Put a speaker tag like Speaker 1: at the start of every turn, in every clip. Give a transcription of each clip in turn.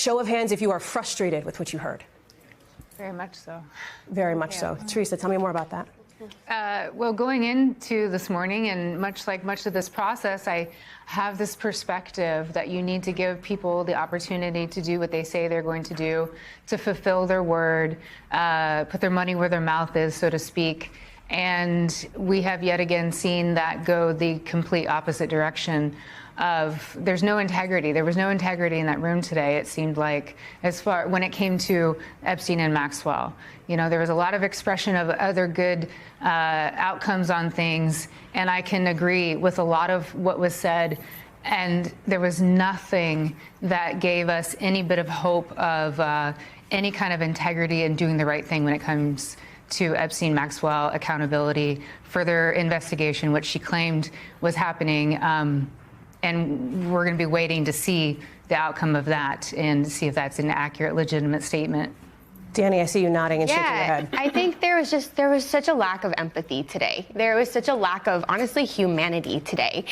Speaker 1: Show of hands if you are frustrated with what you heard.
Speaker 2: Very much so.
Speaker 1: Very much so. Teresa, tell me more about that.
Speaker 2: Well, going into this morning, and much of this process, I have this perspective that you need to give people the opportunity to do what they say they're going to do, to fulfill their word, put their money where their mouth is, so to speak. And we have yet again seen that go the complete opposite direction of there's no integrity. There was no integrity in that room today, it seemed like, as far when it came to Epstein and Maxwell. You know, there was a lot of expression of other good outcomes on things, and I can agree with a lot of what was said. And there was nothing that gave us any bit of hope of any kind of integrity in doing the right thing when it comes to Epstein, Maxwell, accountability, further investigation, which she claimed was happening. And we're going to be waiting to see the outcome of that and see if that's an accurate, legitimate statement.
Speaker 1: Danny, I see you nodding and shaking your head.
Speaker 3: I think there was such a lack of empathy today. There was such a lack of, honestly, humanity today.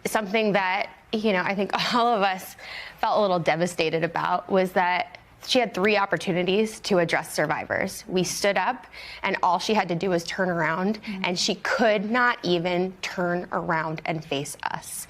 Speaker 3: Something that, you know, I think all of us felt a little devastated about was that she had 3 opportunities to address survivors. We stood up, and all she had to do was turn around, and she could not even turn around and face us.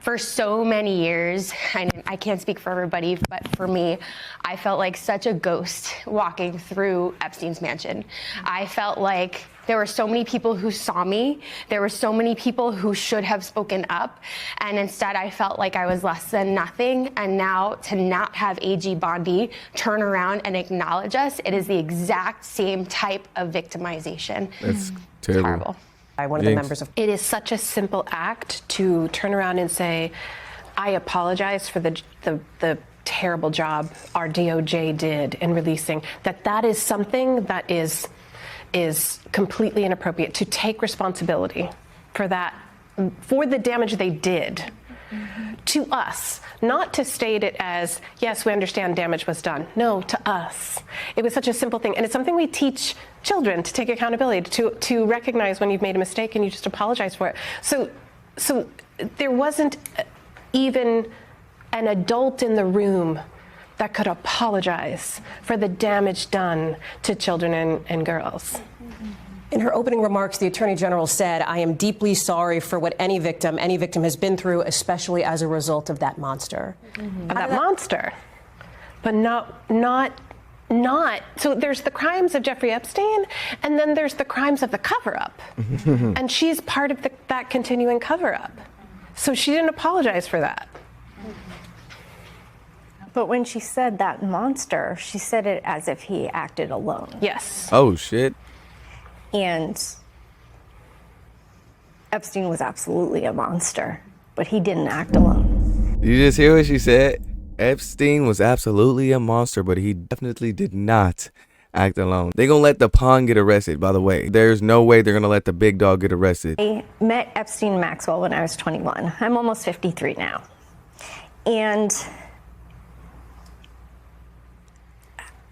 Speaker 3: For so many years, I can't speak for everybody, but for me, I felt like such a ghost walking through Epstein's mansion. I felt like there were so many people who saw me. There were so many people who should have spoken up. And instead, I felt like I was less than nothing. And now to not have A.G. Bondi turn around and acknowledge us, it is the exact same type of victimization.
Speaker 4: That's terrible.
Speaker 3: Horrible.
Speaker 1: By one of the members of.
Speaker 5: It is such a simple act to turn around and say, I apologize for the terrible job our DOJ did in releasing. That is something that is completely inappropriate. To take responsibility for that, for the damage they did to us, not to state it as, yes, we understand damage was done. No, to us. It was such a simple thing. And it's something we teach children, to take accountability, to recognize when you've made a mistake and you just apologize for it. So there wasn't even an adult in the room that could apologize for the damage done to children and girls.
Speaker 1: In her opening remarks, the Attorney General said, I am deeply sorry for what any victim has been through, especially as a result of that monster.
Speaker 5: Of that monster. But not. So there's the crimes of Jeffrey Epstein, and then there's the crimes of the cover-up. And she's part of that continuing cover-up. So she didn't apologize for that.
Speaker 6: But when she said that monster, she said it as if he acted alone.
Speaker 5: Yes.
Speaker 4: Oh, shit.
Speaker 6: And Epstein was absolutely a monster, but he didn't act alone.
Speaker 4: Did you just hear what she said? Epstein was absolutely a monster, but he definitely did not act alone. They're gonna let the pawn get arrested, by the way. There's no way they're gonna let the big dog get arrested.
Speaker 6: I met Epstein and Maxwell when I was 21. I'm almost 53 now. And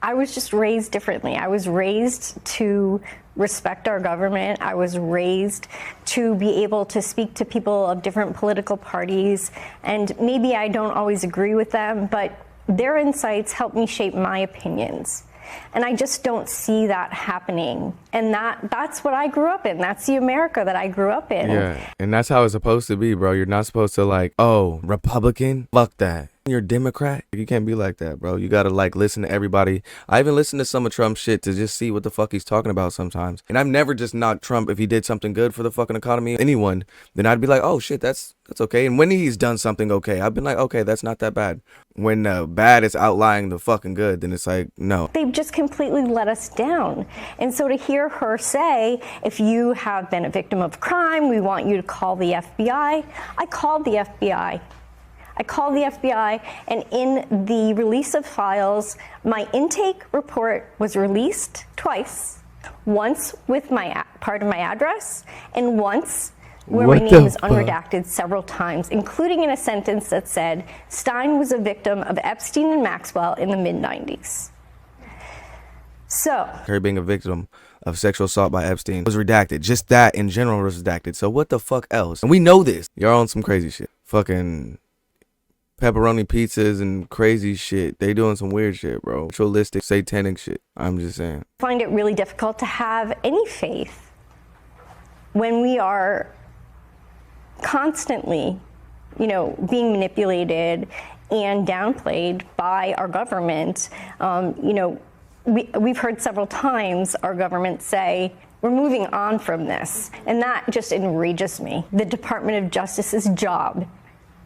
Speaker 6: I was just raised differently. I was raised to respect our government. I was raised to be able to speak to people of different political parties. And maybe I don't always agree with them, but their insights help me shape my opinions. And I just don't see that happening. And that's what I grew up in. That's the America that I grew up in.
Speaker 4: Yeah, and that's how it's supposed to be, bro. You're not supposed to like, oh, Republican? Fuck that. You're a Democrat? You can't be like that, bro. You gotta like listen to everybody. I even listen to some of Trump's shit to just see what the fuck he's talking about sometimes. And I've never just knocked Trump if he did something good for the fucking economy. Anyone, then I'd be like, oh shit, that's okay. And when he's done something okay, I've been like, okay, that's not that bad. When bad is outlying the fucking good, then it's like, no.
Speaker 6: They've just completely let us down. And so to hear her say, if you have been a victim of crime, we want you to call the FBI. I called the FBI. I called the FBI, and in the release of files, my intake report was released twice. Once with my part of my address, and once where my name is unredacted several times, including in a sentence that said, Stein was a victim of Epstein and Maxwell in the mid-90s. So
Speaker 4: her being a victim of sexual assault by Epstein was redacted. Just that in general was redacted. So what the fuck else? And we know this. You're on some crazy shit. Fucking pepperoni pizzas and crazy shit. They doing some weird shit, bro. Ritualistic, satanic shit. I'm just saying.
Speaker 6: I find it really difficult to have any faith when we are constantly, being manipulated and downplayed by our government. We've heard several times our government say, we're moving on from this, and that just enrages me. The Department of Justice's job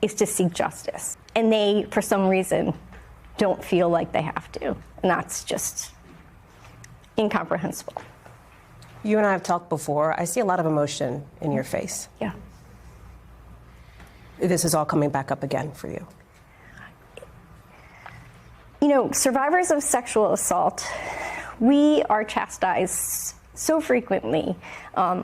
Speaker 6: is to seek justice, and they, for some reason, don't feel like they have to, and that's just incomprehensible.
Speaker 1: You and I have talked before. I see a lot of emotion in your face.
Speaker 6: Yeah.
Speaker 1: This is all coming back up again for you.
Speaker 6: Survivors of sexual assault, we are chastised so frequently.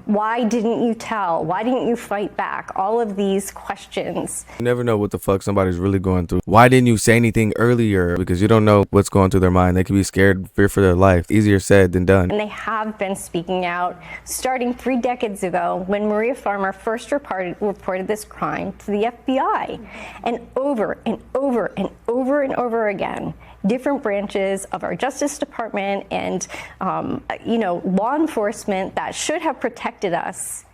Speaker 6: Why didn't you tell? Why didn't you fight back? All of these questions.
Speaker 4: You never know what the fuck somebody's really going through. Why didn't you say anything earlier? Because you don't know what's going through their mind. They could be scared, fear for their life. Easier said than done.
Speaker 6: And they have been speaking out starting 3 decades ago when Maria Farmer first reported this crime to the FBI. And over and over and over and over again, different branches of our Justice Department and, law enforcement that should have protected us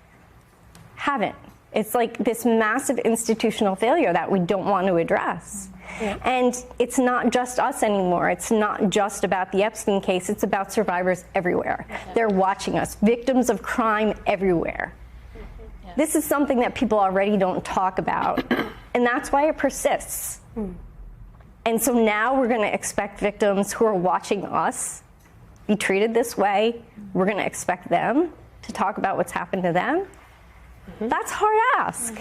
Speaker 6: haven't. It's like this massive institutional failure that we don't want to address. Yeah. And it's not just us anymore. It's not just about the Epstein case. It's about survivors everywhere. They're watching us, victims of crime everywhere. Yeah. This is something that people already don't talk about, and that's why it persists. And so now we're going to expect victims who are watching us be treated this way. We're going to expect them to talk about what's happened to them. That's a hard ask.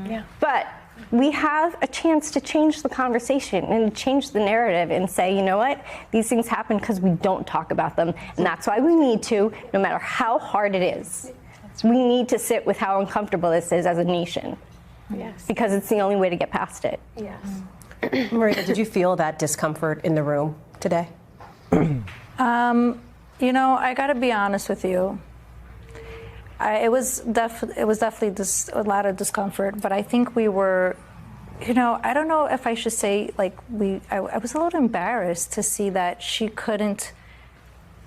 Speaker 6: Yeah. But we have a chance to change the conversation and change the narrative and say, you know what? These things happen because we don't talk about them. And that's why we need to, no matter how hard it is, we need to sit with how uncomfortable this is as a nation. Yes. Because it's the only way to get past it.
Speaker 1: Yes. Maria, did you feel that discomfort in the room today?
Speaker 7: I got to be honest with you. It was definitely a lot of discomfort, but I think we were, I don't know if I should say I was a little embarrassed to see that she couldn't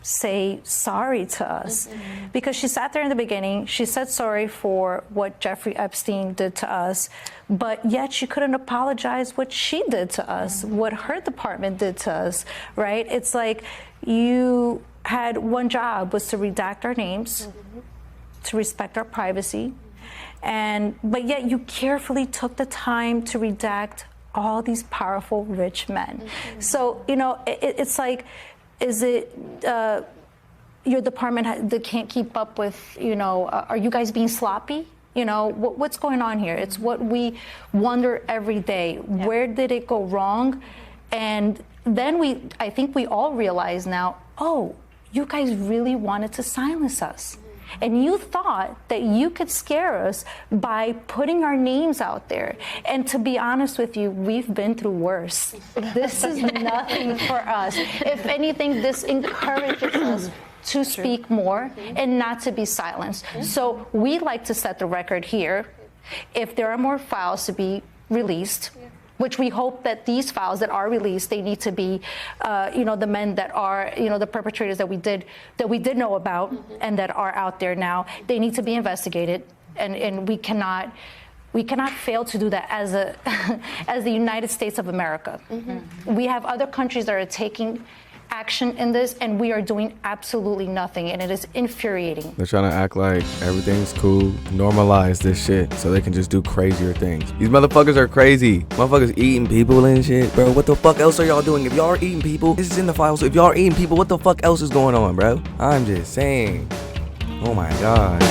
Speaker 7: say sorry to us, because she sat there in the beginning, she said sorry for what Jeffrey Epstein did to us, but yet she couldn't apologize what she did to us, what her department did to us, right? It's like you had one job, was to redact our names, to respect our privacy, but yet you carefully took the time to redact all these powerful rich men. So, it's like, is it your department that can't keep up with, are you guys being sloppy? What's going on here? It's what we wonder every day. Yeah. Where did it go wrong? And then I think we all realize now, oh, you guys really wanted to silence us. And you thought that you could scare us by putting our names out there. And to be honest with you, we've been through worse. This is nothing for us. If anything, this encourages us to speak more and not to be silenced. So we like to set the record here. If there are more files to be released, which we hope that these files that are released, they need to be, the men that are, the perpetrators that we did know about and that are out there now, they need to be investigated, and we cannot fail to do that as as the United States of America. We have other countries that are taking action in this, and we are doing absolutely nothing, and it is infuriating.
Speaker 4: They're trying to act like everything's cool, normalize this shit so they can just do crazier things. These motherfuckers are crazy. Motherfuckers eating people and shit. Bro, what the fuck else are y'all doing? If y'all are eating people, this is in the files. If y'all are eating people, what the fuck else is going on, bro? I'm just saying. Oh my God.